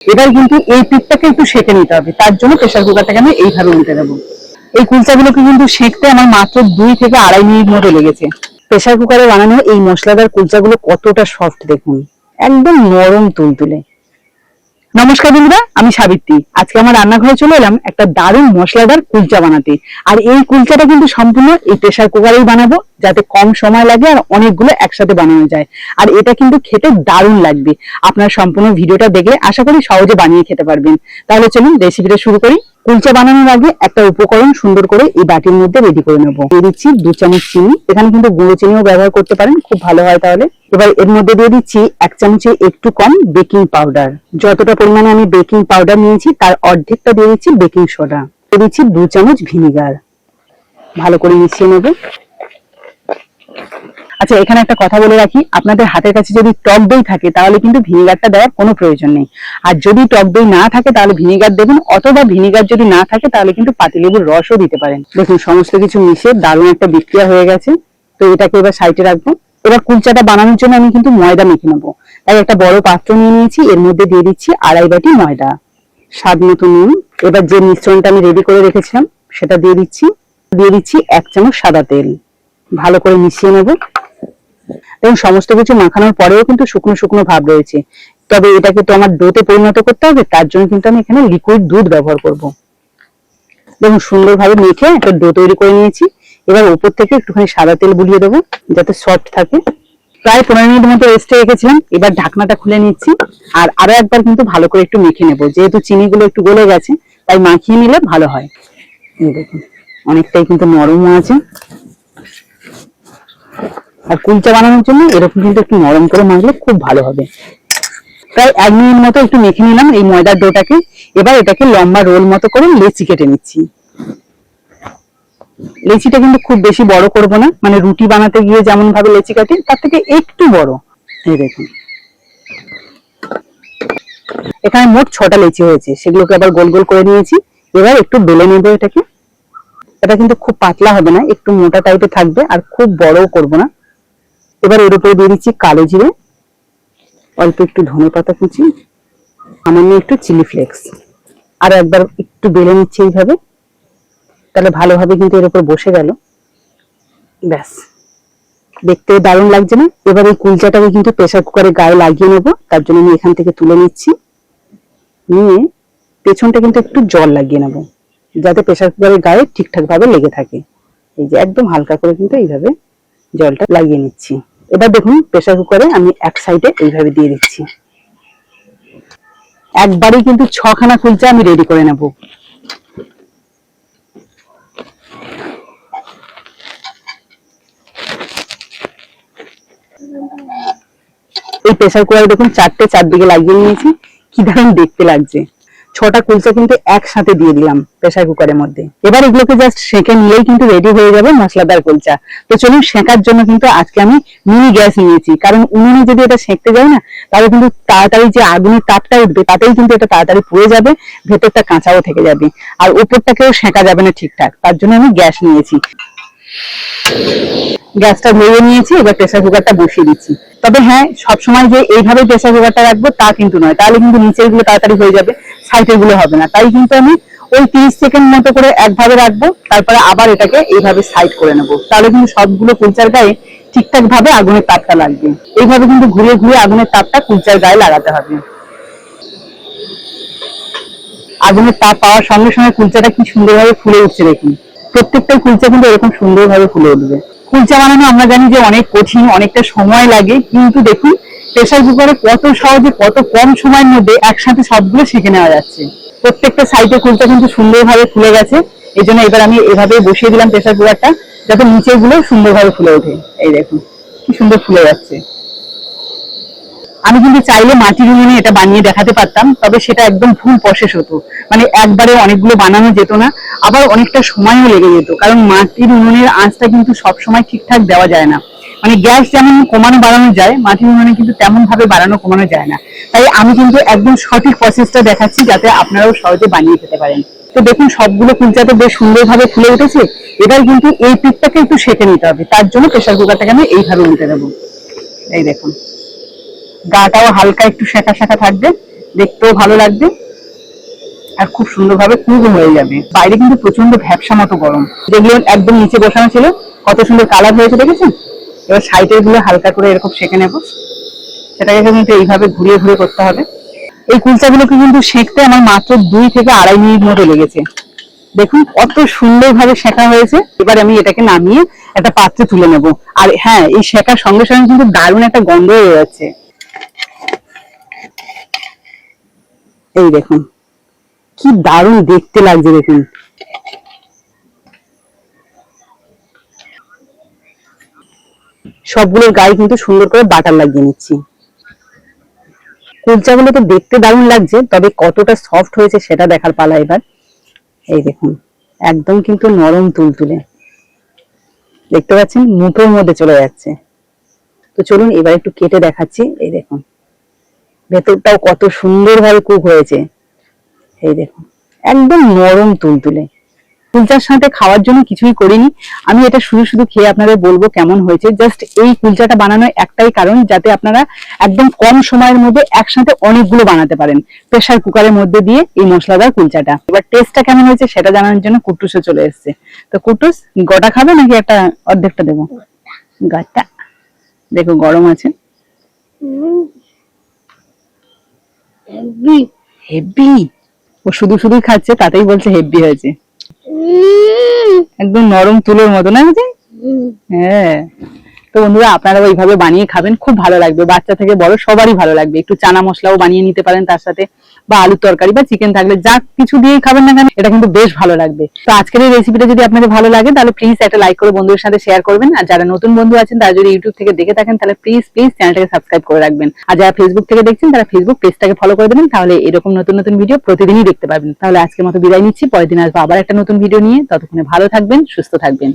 এবার কিন্তু এই পিঠটাকে একটু সেঁকে নিতে হবে, তার জন্য প্রেসার কুকারটাকে আমি এইভাবে উল্টে দেবো। এই কুলচাগুলোকে কিন্তু সেঁকতে আমার মাত্র 2 থেকে 2.5 মিনিট মতো লেগেছে। প্রেসার কুকারে বানানো এই মশলাদার কুলচাগুলো কতটা সফট দেখুন, একদম নরম তুলতুলে। নমস্কার বন্ধুরা, আমি সাবিত্রী। আজকে আমার রান্নাঘরে চলে এলাম একটা দারুণ মশলাদার কুলচা বানাতে। আর এই কুলচাটা কিন্তু সম্পূর্ণ এই প্রেসার কুকারেই বানাবো, যাতে কম সময় লাগে আর অনেকগুলো একসাথে বানানো যায়। আর এটা কিন্তু খেতে দারুণ লাগবে। আপনারা সম্পূর্ণ ভিডিওটা দেখলে আশা করি সহজে বানিয়ে খেতে পারবেন। তাহলে চলুন রেসিপিটা শুরু করি। কুলচা বানানোর আগে একটা উপকরণ সুন্দর করে এই বাটির মধ্যে রেডি করে নেবো। দিয়ে দিচ্ছি 2 চামচ চিনি, এখানে কিন্তু গুঁড়ো চিনিও ব্যবহার করতে পারেন, খুব ভালো হয় তাহলে। এবার এর মধ্যে দিয়ে দিচ্ছি 1 চামচের একটু কম বেকিং পাউডার। যতটা পরিমাণে আমি বেকিং পাউডার নিয়েছি তার অর্ধেকটা দিয়ে দিচ্ছি বেকিং সোডা। দিয়ে দিচ্ছি 2 চামচ ভিনিগার। ভালো করে মিশিয়ে নেব। আচ্ছা, এখানে একটা কথা বলে রাখি, আপনাদের হাতের কাছে যদি টক দই থাকে তাহলে কিন্তু ভিনিগারটা দেওয়ার কোনো প্রয়োজন নেই। আর যদি টক দই না থাকে তাহলে ভিনিগার দেবেন, অথবা ভিনিগার যদি না থাকে তাহলে কিন্তু পাতিলেবুর রসও দিতে পারেন। দেখুন সমস্ত কিছু মিশে দারুণ একটা বিক্রিয়া হয়ে গেছে। তো এটাকে এবার সাইডে রাখবো। এবার কুলচাটা বানানোর জন্য আমি কিন্তু ময়দা মেখে নেবো। তাই একটা বড় পাত্র নিয়ে নিয়েছি, এর মধ্যে দিয়ে দিচ্ছি 2.5 বাটি ময়দা, স্বাদ মতো নুন। এবার যে মিশ্রণটা আমি রেডি করে রেখেছিলাম সেটা দিয়ে দিচ্ছি। 1 চামচ সাদা তেল। ভালো করে মিশিয়ে নেব। এবং সমস্ত কিছু মাখানোর পরেও কিন্তু শুকনো শুকনো ভাব রয়েছে, তবে এটাকে তো আমার ডোতে পরিণত করতে হবে, তার জন্য কিন্তু আমি এখানে লিকুইড দুধ ব্যবহার করব। দেখুন সুন্দরভাবে মেখে একটা ডো তৈরি করে নিয়েছি। এবার উপর থেকে একটুখানি সাদা তেল বুলিয়ে দেবো যাতে সফট থাকে। প্রায় 15 মিনিট মতো রেস্টে রেখেছিলাম। এবার ঢাকনাটা খুলে নিচ্ছি আর আরো একবার কিন্তু ভালো করে একটু মেখে নেবো, যেহেতু চিনিগুলো একটু গলে গেছে তাই মাখিয়ে নিলে ভালো হয়। এই দেখুন অনেকটাই কিন্তু নরমও আছে। আর কুলচা বানানোর জন্য এরকম কিন্তু একটু নরম করে মাখলে খুব ভালো হবে। প্রায় 1 মিনিট মতো একটু মেখে নিলাম এই ময়দার ডোটাকে। এবার এটাকে লম্বা রোল মতো করে লেচি কেটে নিচ্ছি। লেচিটা কিন্তু খুব বেশি বড় করব না, মানে রুটি বানাতে গিয়ে যেমন ভাবে লেচি কাটি তার থেকে একটু বড়। এই দেখুন এখানে মোট 6টা লেচি হয়েছে, সেগুলোকে আবার গোল গোল করে নিয়েছি। এবার একটু বেলে নেব এটাকে। এটা কিন্তু খুব পাতলা হবে না, একটু মোটা টাইপের থাকবে, আর খুব বড়ও করব না। এবার এর উপরে দিয়ে দিচ্ছি কালো জিরে, অল্প একটু ধনেপাতা কুচি, সামান্য একটু চিলি ফ্লেক্স। আর একবার একটু বেলে নিচ্ছি এইভাবে, তাহলে ভালোভাবে কিন্তু এর উপর বসে গেল। ব্যাস, দেখতে দারুণ লাগছে না? এবার এই কুলচাটাকে কিন্তু প্রেসার কুকারে গায়ে লাগিয়ে নেব, তার জন্য আমি এখান থেকে তুলে নিচ্ছি। নিয়ে পেছনটা কিন্তু একটু জল লাগিয়ে নেব, যাতে প্রেসার কুকারের গায়ে ঠিকঠাক ভাবে লেগে থাকে। এই যে একদম হালকা করে কিন্তু এইভাবে জলটা লাগিয়ে নিচ্ছি। এবার দেখুন প্রেসার কুকারে আমি এক সাইডে এইভাবে দিয়ে দিচ্ছি। একবারই কিন্তু 6খানা কুলচা আমি রেডি করে নেব। এই প্রেসার কুকারে দেখুন 4টে চারদিকে লাগিয়ে নিয়েছি, কি দারুণ দেখতে লাগছে। 6টা কুলচা কিন্তু একসাথে দিয়ে দিলাম প্রেসার কুকারের মধ্যে। এবার এগুলোকে জাস্ট সেঁকে নিলেই কিন্তু রেডি হয়ে যাবে মশলাদার কুলচা। তো চলুন, সেঁকার জন্য কিন্তু আজকে আমি মিনি গ্যাস নিয়েছি, কারণ উনুনে যদি এটা সেঁকতে যাই না তাহলে কিন্তু তাড়াতাড়ি যে আগুনের তাপটা উঠবে তাতেই কিন্তু এটা তাড়াতাড়ি পুড়ে যাবে, ভেতরটা কাঁচাও থেকে যাবে, আর উপরটাকেও সেঁকা যাবে না ঠিকঠাক। তার জন্য আমি গ্যাস নিয়েছি। গ্যাসটা ধরিয়ে নিয়েছি, এবার প্রেসার কুকারটা বসিয়ে দিচ্ছি। তবে হ্যাঁ, সবসময় যে এইভাবে প্রেসার কুকারটা রাখবো তা কিন্তু নয়, তাহলে কিন্তু নিচের গুলো তাড়াতাড়ি হয়ে যাবে, সাইডের গুলো হবে না। তাই কিন্তু আমি ওই 30 সেকেন্ড মতো করে একভাবে রাখবো, তারপরে আবার এটাকে এইভাবে সাইড করে নেবো, তাহলে কিন্তু সবগুলো কুলচার গায়ে ঠিকঠাক ভাবে আগুনের তাপটা লাগবে। এইভাবে কিন্তু ঘুরিয়ে ঘুরিয়ে আগুনের তাপটা কুলচার গায়ে লাগাতে হবে। আগুনের তাপ পাওয়ার সঙ্গে সঙ্গে কুলচাটা কি সুন্দরভাবে ফুলে উঠছে দেখুন। প্রত্যেকটা কুলচা কিন্তু এরকম সুন্দরভাবে ফুলে উঠবে। কুলচা বানানো আমরা জানি যে অনেক কঠিন, অনেকটা সময় লাগে, কিন্তু দেখুন প্রেসার কুকারে কত সহজে কত কম সময়ের মধ্যে একসাথে সবগুলো শিখে নেওয়া যাচ্ছে। প্রত্যেকটা সাইডে কুলচা কিন্তু সুন্দরভাবে ফুলে গেছে। এই জন্য এবার আমি এভাবে বসিয়ে দিলাম প্রেসার কুকারটা, যাতে নিচের গুলো সুন্দরভাবে ফুলে ওঠে। এই দেখুন কি সুন্দর ফুলে যাচ্ছে। আমি কিন্তু চাইলে মাটির উনুনে এটা বানিয়ে দেখাতে পারতাম, তবে সেটা একদম ভুল প্রসেস হতো, মানে একবারে অনেকগুলো বানানো যেত না, আবার অনেকটা সময়ও লেগে যেত, কারণ মাটির উনুনের আঁচটা কিন্তু সবসময় ঠিকঠাক দেওয়া যায় না। মানে গ্যাস যেমন কমানো বাড়ানো যায়, মাটির উনুনে কিন্তু তেমন ভাবে বাড়ানো কমানো যায় না। তাই আমি কিন্তু একদম সঠিক প্রসেসটা দেখাচ্ছি, যাতে আপনারাও সহজে বানিয়ে খেতে পারেন। তো দেখুন সবগুলো কুলচাতে বেশ সুন্দরভাবে ফুলে উঠেছে। এবার কিন্তু এই পিঠটাকে একটু সেঁকে নিতে হবে, তার জন্য প্রেসার কুকারটাকে আমি এইভাবে উল্টে দেবো। এই দেখুন গাটাও হালকা একটু সেঁকা সেঁকা থাকবে, দেখতেও ভালো লাগবে আর খুব সুন্দরভাবে কুক হয়ে যাবে। বাইরে কিন্তু প্রচন্ড ভ্যাপসা মতো গরম, যেগুলো একদম নিচে বসানো ছিল কত সুন্দর কালার হয়েছে দেখেছেন। এবার সাইডের গুলো হালকা করে এরকম সেঁকে নেব, সেটাকে কিন্তু এইভাবে ঘুরিয়ে ঘুরিয়ে করতে হবে। এই কুলচাগুলোকে কিন্তু সেঁকতে আমার মাত্র 2 থেকে 2.5 মিনিট মতো লেগেছে। দেখুন কত সুন্দরভাবে সেঁকা হয়েছে। এবার আমি এটাকে নামিয়ে একটা পাত্রে তুলে নেব। আর হ্যাঁ, এই সেঁকার সঙ্গে সঙ্গে কিন্তু দারুণ একটা গন্ধ হয়ে যাচ্ছে। এই দেখুন কি দারুণ দেখতে লাগছে দেখুন। সবগুলোর গায়ে কিন্তু সুন্দর করে বাটার লাগিয়ে নিচ্ছি। কুলচাগুলো তো দেখতে দারুণ লাগছে, তবে কতটা সফট হয়েছে সেটা দেখার পালা এবার। এই দেখুন একদম কিন্তু নরম তুলতুলে, দেখতে পাচ্ছেন মুখের মধ্যে চলে যাচ্ছে। তো চলুন এবার একটু কেটে দেখাচ্ছি। এই দেখুন ভেতরটাও কত সুন্দরভাবে কুক হয়েছে। এই দেখুন একদম নরম তুলতুলে। কুলচার সাথে খাওয়ার জন্য কিছুই করিনি, আমি এটা শুধু শুধু খেয়ে আপনাদের বলবো কেমন হয়েছে। জাস্ট এই কুলচাটা বানানোর একটাই কারণ, যাতে আপনারা একদম কম সময়ের মধ্যে একসাথে অনেকগুলো বানাতে পারেন প্রেসার কুকারের মধ্যে দিয়ে এই মশলাদার কুলচাটা। এবার টেস্টটা কেমন হয়েছে সেটা জানানোর জন্য কুট্টুসও চলে এসেছে। তো কুট্টুস, গোটা খাবে নাকি একটা অর্ধেকটা দেবো? গাটা দেখো গরম আছে, হেভি। ও শুধু শুধুই খাচ্ছে, তাতেই বলছে হেভি হয়েছে। একদম নরম তুলোর মতো না বুঝি? হ্যাঁ। তো বন্ধুরা আপনারা ওইভাবে বানিয়ে খাবেন, খুব ভালো লাগবে, বাচ্চা থেকে বড় সবারই ভালো লাগবে। একটু চানা মশলাও বানিয়ে নিতে পারেন তার সাথে, বা আলুর তরকারি বা চিকেন থাকলে যা কিছু দিয়েই খাবেন না কেন, এটা কিন্তু বেশ ভালো লাগবে। তো আজকের এই রেসিপিটা যদি আপনাদের ভালো লাগে তাহলে প্লিজ একটা লাইক করে বন্ধুদের সাথে শেয়ার করবেন। আর যারা নতুন বন্ধু আছেন তারা যদি ইউটিউব থেকে দেখে থাকেন তাহলে প্লিজ প্লিজ চ্যানেলটাকে সাবস্ক্রাইব করে রাখবেন। আর যারা ফেসবুক থেকে দেখছেন তারা ফেসবুক পেজটাকে ফলো করে দেবেন, তাহলে এরকম নতুন নতুন ভিডিও প্রতিদিনই দেখতে পাবেন। তাহলে আজকের মতো বিদায় নিচ্ছি, পরের দিন আসবো আবার একটা নতুন ভিডিও নিয়ে। ততক্ষণে ভালো থাকবেন, সুস্থ থাকবেন।